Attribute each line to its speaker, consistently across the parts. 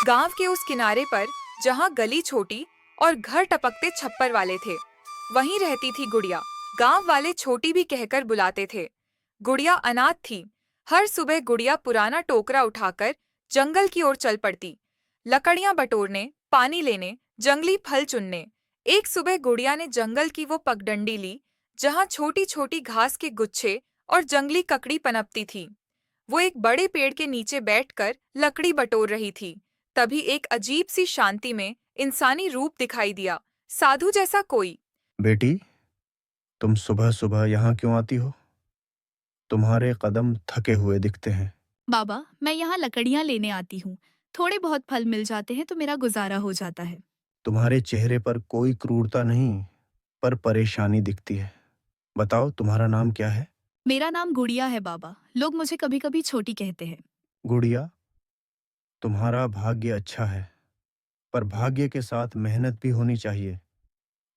Speaker 1: गांव के उस किनारे पर जहां गली छोटी और घर टपकते छप्पर वाले थे, वहीं रहती थी गुड़िया। गांव वाले छोटी भी कहकर बुलाते थे। गुड़िया अनाथ थी। हर सुबह गुड़िया पुराना टोकरा उठाकर जंगल की ओर चल पड़ती, लकड़ियां बटोरने, पानी लेने, जंगली फल चुनने। एक सुबह गुड़िया ने जंगल की वो पगडंडी ली जहां छोटी छोटी घास के गुच्छे और जंगली ककड़ी पनपती थी। वो एक बड़े पेड़ के नीचे बैठकर लकड़ी बटोर रही थी। तभी एक अजीब सी शांति में इंसानी रूप दिखाई दिया, साधु जैसा कोई।
Speaker 2: बेटी, तुम सुबह सुबह यहाँ क्यों आती हो? तुम्हारे कदम थके हुए दिखते हैं।
Speaker 3: बाबा, मैं यहाँ लकड़ियाँ लेने आती हूँ। थोड़े बहुत फल मिल जाते हैं तो मेरा गुजारा हो जाता है।
Speaker 2: तुम्हारे चेहरे पर कोई क्रूरता नहीं, पर परेशानी दिखती है। बताओ, तुम्हारा नाम क्या है?
Speaker 3: मेरा नाम गुड़िया है बाबा। लोग मुझे कभी कभी छोटी कहते हैं।
Speaker 2: गुड़िया, तुम्हारा भाग्य अच्छा है, पर भाग्य के साथ मेहनत भी होनी चाहिए।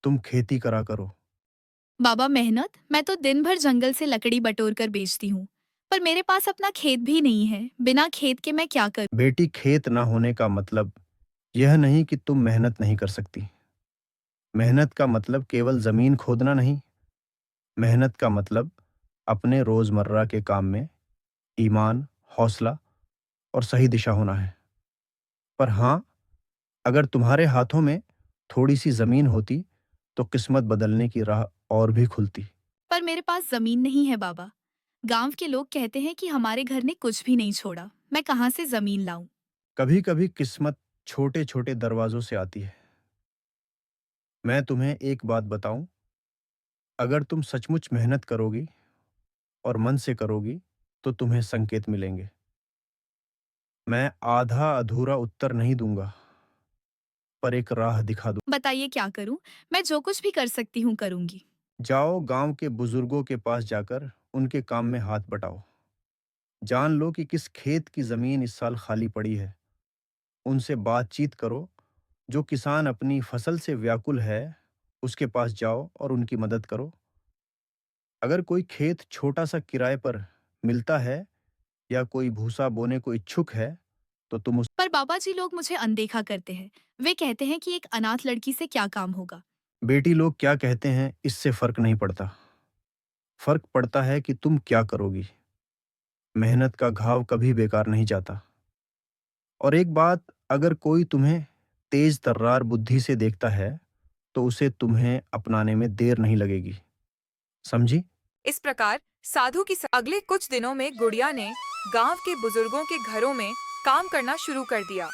Speaker 2: तुम खेती करा करो।
Speaker 3: बाबा, मेहनत? मैं तो दिन भर जंगल से लकड़ी बटोर कर बेचती हूँ। पर मेरे पास अपना खेत भी नहीं है। बिना खेत के मैं क्या करूँ?
Speaker 2: बेटी, खेत ना होने का मतलब यह नहीं कि तुम मेहनत नहीं कर सकती। मेहनत का मतलब केवल जमीन खोदना नहीं। मेहनत का मतलब अपने रोजमर्रा के काम में ईमान, हौसला और सही दिशा होना है। पर हाँ, अगर तुम्हारे हाथों में थोड़ी सी जमीन होती तो किस्मत बदलने की राह और भी खुलती।
Speaker 3: पर मेरे पास जमीन नहीं है बाबा। गांव के लोग कहते हैं कि हमारे घर ने कुछ भी नहीं छोड़ा। मैं कहाँ से जमीन लाऊं?
Speaker 2: कभी कभी किस्मत छोटे छोटे दरवाजों से आती है। मैं तुम्हें एक बात बताऊं, अगर तुम सचमुच मेहनत करोगी और मन से करोगी तो तुम्हें संकेत मिलेंगे। मैं आधा अधूरा उत्तर नहीं दूंगा, पर एक राह दिखा दूं।
Speaker 3: बताइए क्या करूं? मैं जो कुछ भी कर सकती हूँ करूंगी।
Speaker 2: जाओ, गांव के बुजुर्गों के पास जाकर उनके काम में हाथ बटाओ। जान लो कि किस खेत की जमीन इस साल खाली पड़ी है। उनसे बातचीत करो। जो किसान अपनी फसल से व्याकुल है, उसके पास जाओ और उनकी मदद करो। अगर कोई खेत छोटा सा किराए पर मिलता है या कोई भूसा बोने को इच्छुक है, तो तुम उस।
Speaker 3: पर बाबा जी, लोग मुझे अनदेखा करते हैं। वे कहते हैं कि एक अनाथ लड़की से क्या काम होगा।
Speaker 2: बेटी, लोग क्या कहते हैं इससे फर्क नहीं पड़ता। फर्क पड़ता है कि तुम क्या करोगी। मेहनत का घाव कभी बेकार नहीं जाता। और एक बात, अगर कोई तुम्हें तेज तर्रार बुद्धि से देखता है तो उसे तुम्हें अपनाने में देर नहीं लगेगी। समझी?
Speaker 1: इस प्रकार अगले कुछ दिनों में गुड़िया ने गांव के बुजुर्गों के घरों में काम करना शुरू कर दिया।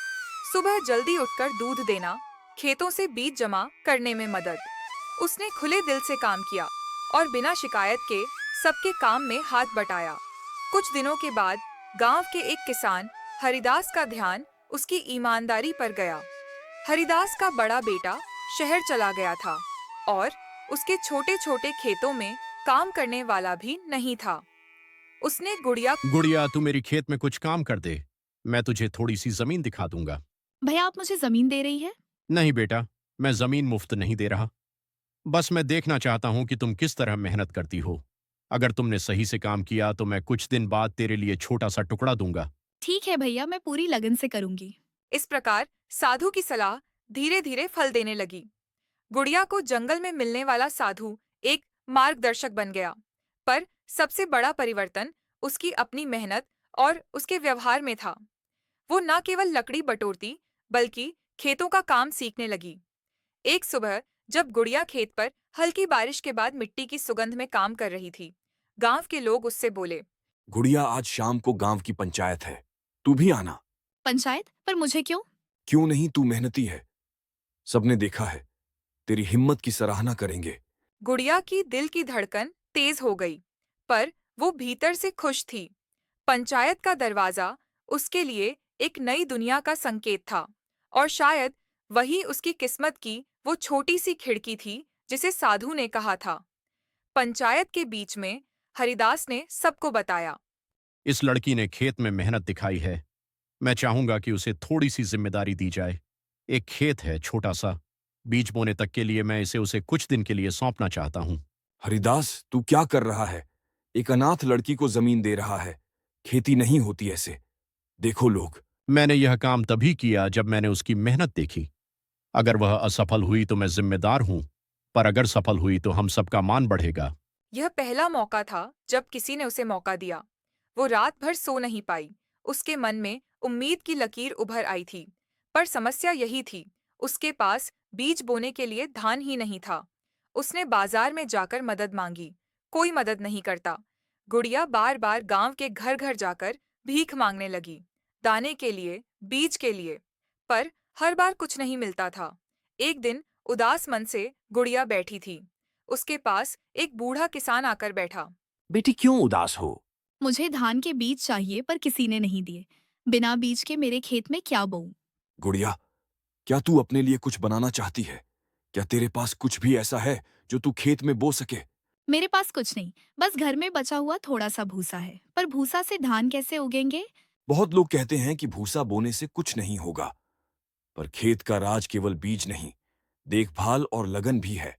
Speaker 1: सुबह जल्दी उठकर दूध देना, खेतों से बीज जमा करने में मदद। उसने खुले दिल से काम किया और बिना शिकायत के सबके काम में हाथ बटाया। कुछ दिनों के बाद गांव के एक किसान हरिदास का ध्यान उसकी ईमानदारी पर गया। हरिदास का बड़ा बेटा शहर चला गया था और उसके छोटे छोटे खेतों में काम करने वाला भी नहीं था। उसने गुड़िया
Speaker 4: गुड़िया, तू मेरी खेत में कुछ काम कर दे। मैं तुझे थोड़ी सी जमीन दिखा दूंगा।
Speaker 3: भैया, आप मुझे जमीन दे रही है?
Speaker 4: नहीं बेटा, मैं जमीन मुफ्त नहीं दे रहा। बस मैं देखना चाहता हूं कि तुम किस तरह मेहनत करती हो। अगर तुमने सही से काम किया तो मैं कुछ दिन बाद तेरे लिए छोटा सा टुकड़ा दूंगा।
Speaker 3: ठीक है भैया, मैं पूरी लगन से करूंगी।
Speaker 1: इस प्रकार साधु की सलाह धीरे धीरे फल देने लगी। गुड़िया को जंगल में मिलने वाला साधु एक मार्गदर्शक बन गया। पर सबसे बड़ा परिवर्तन उसकी अपनी मेहनत और उसके व्यवहार में था। वो न केवल लकड़ी बटोरती बल्कि खेतों का काम सीखने लगी। एक सुबह जब गुड़िया खेत पर हल्की बारिश के बाद मिट्टी की सुगंध में काम कर रही थी, गांव के लोग उससे बोले।
Speaker 5: गुड़िया, आज शाम को गांव की पंचायत है, तू भी आना।
Speaker 3: पंचायत? पर मुझे क्यों?
Speaker 5: क्यों नहीं, तू मेहनती है, सबने देखा है, तेरी हिम्मत की सराहना करेंगे।
Speaker 1: गुड़िया की दिल की धड़कन तेज हो गई, पर वो भीतर से खुश थी। पंचायत का दरवाजा उसके लिए एक नई दुनिया का संकेत था, और शायद वही उसकी किस्मत की वो छोटी सी खिड़की थी जिसे साधु ने कहा था। पंचायत के बीच में हरिदास ने सबको बताया।
Speaker 4: इस लड़की ने खेत में मेहनत दिखाई है। मैं चाहूंगा कि उसे थोड़ी सी जिम्मेदारी दी जाए। एक खेत है छोटा सा, बीज बोने तक के लिए मैं इसे उसे कुछ दिन के लिए सौंपना चाहता हूं।
Speaker 5: हरिदास, तू क्या कर रहा है? एक अनाथ लड़की को जमीन दे रहा है। खेती नहीं होती ऐसे। देखो लोग।
Speaker 4: मैंने यह काम तभी किया जब मैंने उसकी मेहनत देखी। अगर वह असफल हुई तो मैं जिम्मेदार हूं, पर अगर सफल हुई तो हम सबका मान बढ़ेगा।
Speaker 1: यह पहला मौका था जब किसी ने उसे मौका दिया। वो रात भर सो नहीं पाई। उसके मन में उम्मीद की लकीर उभर आई थी। पर समस्या यही थी, उसके पास बीज बोने के लिए धान ही नहीं था। उसने बाजार में जाकर मदद मांगी, कोई मदद नहीं करता। गुड़िया बार बार गांव के घर घर जाकर भीख मांगने लगी, दाने के लिए, बीज के लिए। पर हर बार कुछ नहीं मिलता था। एक दिन उदास मन से गुड़िया बैठी थी। उसके पास एक बूढ़ा किसान आकर बैठा।
Speaker 6: बेटी क्यों उदास हो?
Speaker 3: मुझे धान के बीज चाहिए पर किसी ने नहीं दिए। बिना बीज के मेरे खेत में क्या बोऊं?
Speaker 5: गुड़िया, क्या तू अपने लिए कुछ बनाना चाहती है? क्या तेरे पास कुछ भी ऐसा है जो तू खेत में बो सके?
Speaker 3: मेरे पास कुछ नहीं, बस घर में बचा हुआ थोड़ा सा भूसा है। पर भूसा से धान कैसे उगेंगे?
Speaker 5: बहुत लोग कहते हैं कि भूसा बोने से कुछ नहीं होगा, पर खेत का राज केवल बीज नहीं, देखभाल और लगन भी है।